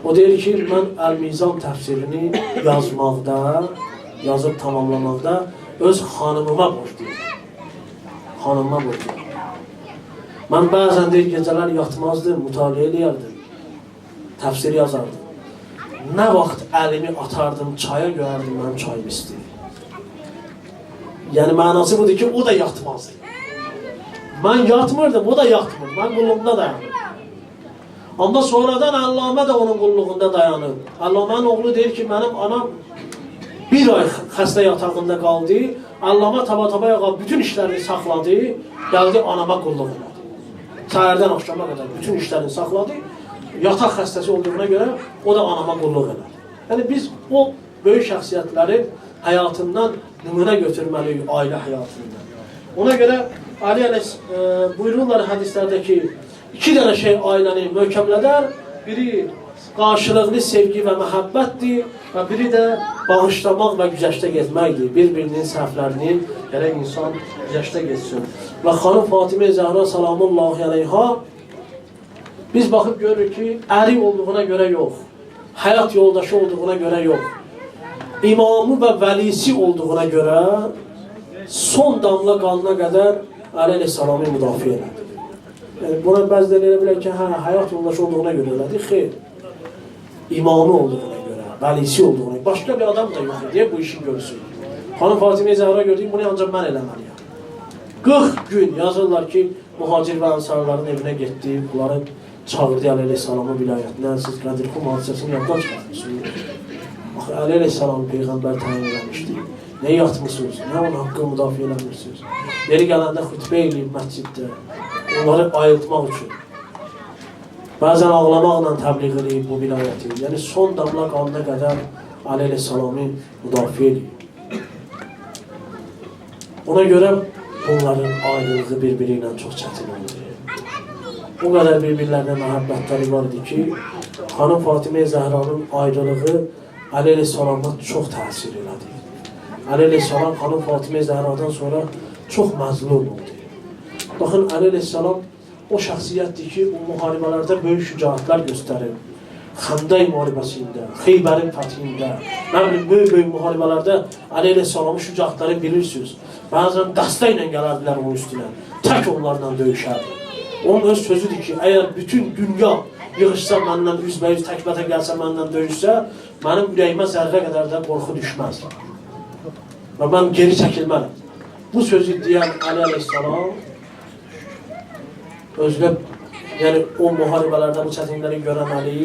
O deyir ki, mən Əl-Mizan təfsirini yazmaqda, yazıb tamamlamaqda öz xanımıma borcluyum. Xanımıma borcluyum. Mən bəzən deyir, gecələr yatmazdım, mütaliə eləyərdim, təfsir yazardım. Nə vaxt əlimi atardım, çaya görərdim, mənim çayım istəyir. Yəni mənası budur ki, o da yatmazdı. Mən yatmırdım, o da yatmır. Mən qulluğumda dayanırdım. Amma sonradan Allamə də onun qulluğunda dayanıb. Allamənin oğlu deyir ki, mənim anam bir ay xəstə yatağında qaldı. Allamə taba-taba bütün işlərini saxladı, gəldi anama qulluq elədi. Səhərdən axşama qədər bütün işlərini saxladı. Yataq xəstəsi olduğuna görə o da anama qulluq elədi. Yəni biz o böyük şəxsiyyətlərin həyatından nümunə götürməliyik, ailə həyatından. Ona görə Ali buyururlar hədislərdə ki, 2 dənə şey ailəni möhkəmlədər. Biri qarşılıqlı sevgi və məhəbbətdir və biri də bağışlamaq və güzəştə getməkdir. Bir-birinin səhvlərini gərək insan güzəştə getsin. Və xanım Fatimə Zəhra salamullahi aleyha biz baxıb görürük ki, əri olduğuna görə yox, həyat yoldaşı olduğuna görə yox, imamı və vəlisi olduğuna görə son damla qanına qədər Əli əleyhissalamı müdafiə elədi. Yəni, buna bəziləri elə bilər ki, həyat yoldaşı olduğuna görə elədi, xeyr. İmamı olduğuna görə, vəlisi olduğuna görə, başqa bir adam da yox deyə bu işi görsün. Xanım Fatimə Zəhra gördük, bunu ancaq mən eləməliyəm. 40 gün yazırlar ki, mühacir və ənsarların evinə getdi, bunları çağırdı Əli əleyhissalamın vilayətinə, siz Qədirxum hadisəsini yaddan çıxartmışsınız. Axı, Əli əleyhissalamı Peyğəmbər təyin eləmişdi. Nə yatmışsınız, nə onun haqqını müdafiə eləmirsiniz. Yeri gələndə xütbə eləyib məsciddə, onları ayıltmaq üçün. Bəzən ağlamaqla təbliğ eləyib bu vilayəti. Yəni, son damla qanına qədər Əli əleyhissalamı müdafiə eləyib. Ona görə bunların ayrılığı bir-biri ilə çox çətin oldu. O qədər bir-birlərinə məhəbbətləri var idi ki, xanım Fatimə Zəhranın ayrılığı Əli əleyhissalama çox təsir elədi. Əli əleyhissalam xanım Fatimə Zəhradan sonra çox məzlum oldu. Baxın, Əli əleyhissalam o şəxsiyyətdir ki, o müharibələrdə böyük şücaətlər göstərir. Xəndək müharibəsində, Xeybərin fəthində, nə bilim, böyük müharibələrdə Əli əleyhissalamın şücaətləri bilirsiniz. Bəzən dəstə ilə gələrdilər onun üstünə, tək onlarla döyüşərdi. Onun öz sözüdür ki, əgər bütün dünya yığışsa məndən üzbəyüz təkbətə gəlsə, məndən döyüşsə, mənim ürəyimə zərrə qədər də qorxu düşməz. Və mən geri çəkilmərəm. Bu sözü deyən Əli əleyhissalam özünə, yəni o müharibələrdə bu çətinləri görən Əli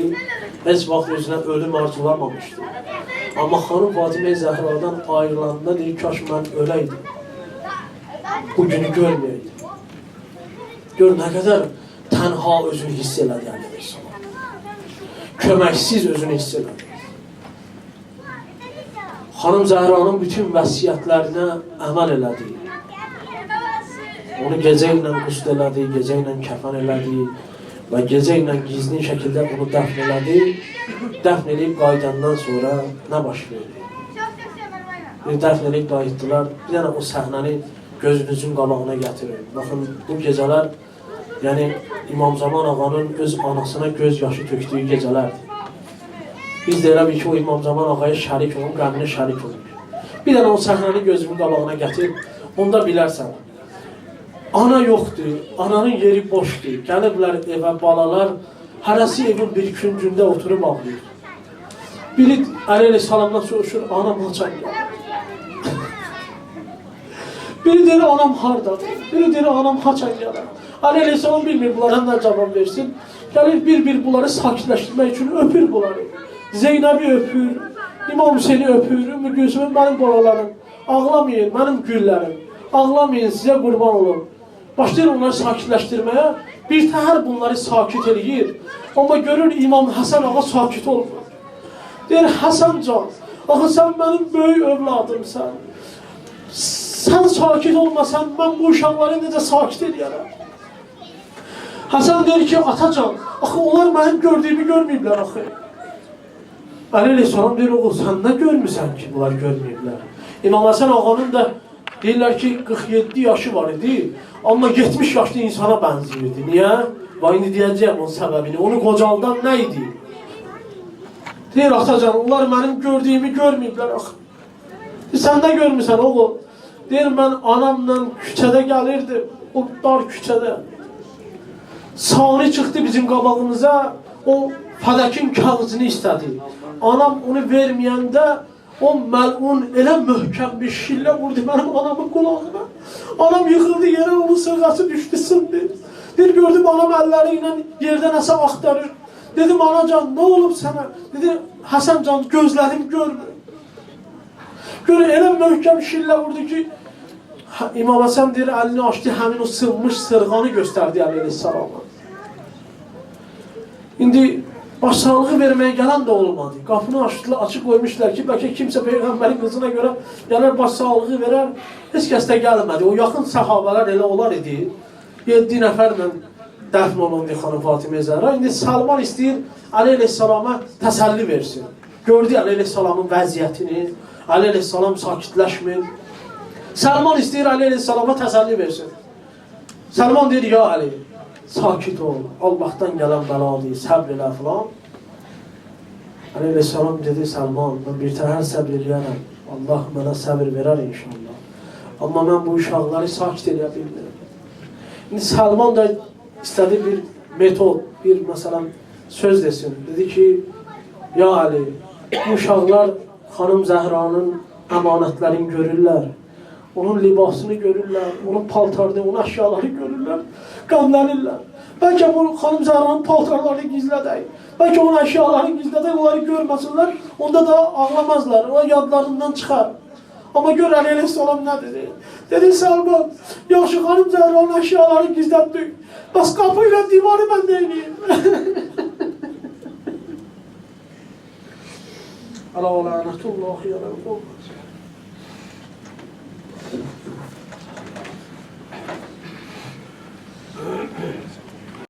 heç vaxt özünə ölüm arzulamamışdı. Amma xanım Fatimə Zəhradan ayrılanda deyir, kaş mən öləydim. Bu günü görməyəydim. Gör, nə qədər tənha özünü hiss elədi Əli əleyhissalam. Köməksiz özünü hiss elədi. Xanım Zəhranın bütün vəsiyyətlərinə əməl elədi. Onu gecə ilə qusd elədi, gecə ilə kəfən elədi və gecə ilə gizli şəkildə onu dəfn elədi. Dəfn eləyib qayıdandan sonra nə baş verdi? Dəfn eləyib qayıtdılar. Bir dənə o səhnəni gözünüzün qabağına gətirir. Baxın, bu gecələr, yəni İmam Zaman ağanın öz anasına göz yaşı tökdüyü gecələrdir. Biz də elə bil ki, o İmam Zaman ağaya şərik olun, qəminə şərik olun. Bir dənə o səhnəni gözümün qabağına gətir, onda bilərsən. Ana yoxdur, ananın yeri boşdur. Gəliblər evə balalar, hərəsi evin bir küncündə oturub ağlayır. Biri Əli əleyhissalamdan soruşur, anam haçan gəlir. Biri deyir, anam hardadır. Biri deyir, anam haçan gəlir. Əli əleyhissalam bilmir bunlara nə cavab versin. Gəlir bir-bir bunları sakitləşdirmək üçün öpür bunları. Zeynəbi öpür, İmam Hüseyni öpür, Ümmü Gülsümün mənim qolalarım. Ağlamayın, mənim güllərim. Ağlamayın, sizə qurban olun. Başlayır onları sakitləşdirməyə. Bir təhər bunları sakit eləyir. Amma görür İmam Həsən ağa sakit olmur. Deyir, Həsən can, axı sən mənim böyük övladımsan. Sən sakit olmasan, mən bu uşaqları necə sakit edəyərəm? Həsən deyir ki, atacan, axı onlar mənim gördüyümü görməyiblər axı. Əli əleyhissalam deyir, oğul, sən nə görmüsən ki, bunlar görməyiblər? İmam Həsən ağanın da deyirlər ki, 47 yaşı var idi, amma 70 yaşlı insana bənziyirdi. Niyə? Və indi deyəcəyəm onun səbəbini. Onu qocaldan nə idi? Deyir, atacan, onlar mənim gördüyümü görməyiblər axı. Sən də görmüsən, oğul. Deyir, mən anamla küçədə gəlirdim, o dar küçədə. Sani çıxdı bizim qabağımıza, o fədəkin kağızını istədi. Anam onu verməyəndə O məlun elə möhkəm bir şillə vurdu mənim anamın qulağına. Anam yıxıldı yerə, onun sırğası düşdü, sındı. Bir gördüm anam əlləri ilə yerdə nəsə axtarır. Dedim, anacan, nə olub sənə? Dedi, Həsəncan, gözlərim görmür. Görə elə möhkəm şillə vurdu ki, İmam Həsən deyir, əlini açdı, həmin o sınmış sırğanı göstərdi əleyhissalama. İndi başsağlığı verməyə gələn də olmadı. Qapını açıq qoymuşlar ki, bəlkə kimsə Peyğəmbərin qızına görə gələr, başsağlığı verər. Heç kəs də gəlmədi. O yaxın səhabələr elə olar idi. 7 nəfərlə dəfn olundu xanım Fatimə Zəhra. İndi Salman istəyir Əli əleyhissalama təsəlli versin. Gördü Əli əleyhissalamın vəziyyətini. Əli əleyhissalam sakitləşmir. Salman istəyir Əli əleyhissalama təsəlli versin. Salman deyir, ya Əli, sakit ol, Allah'tan gələn bəladır, səbr elə filan. Əli əleyhissalam dedi, Salman, mən bir təhər səbr eləyərəm. Allah mənə səbr verər inşallah. Amma mən bu uşaqları sakit eləyə bilmirəm. İndi Salman da istədi bir metod, bir məsələn söz desin. Dedi ki, ya Əli, bu uşaqlar xanım Zəhranın əmanətlərini görürlər. Onun libasını görürlər, onun paltarını, onun əşyaları görürlər, qanlanırlar. Bəlkə bu xanım Zəhranın paltarlarını gizlədək, bəlkə onun əşyalarını gizlədək, onları görməsinlər, onda da ağlamazlar, o yadlarından çıxar. Amma gör Əli əleyhissalam nə dedi? Dedi, Salman, yaxşı xanım Zəhranın əşyalarını gizlətdik, bəs qapı ilə divarı mən neyniyim? Ələ lənətullahi aləl qovməz.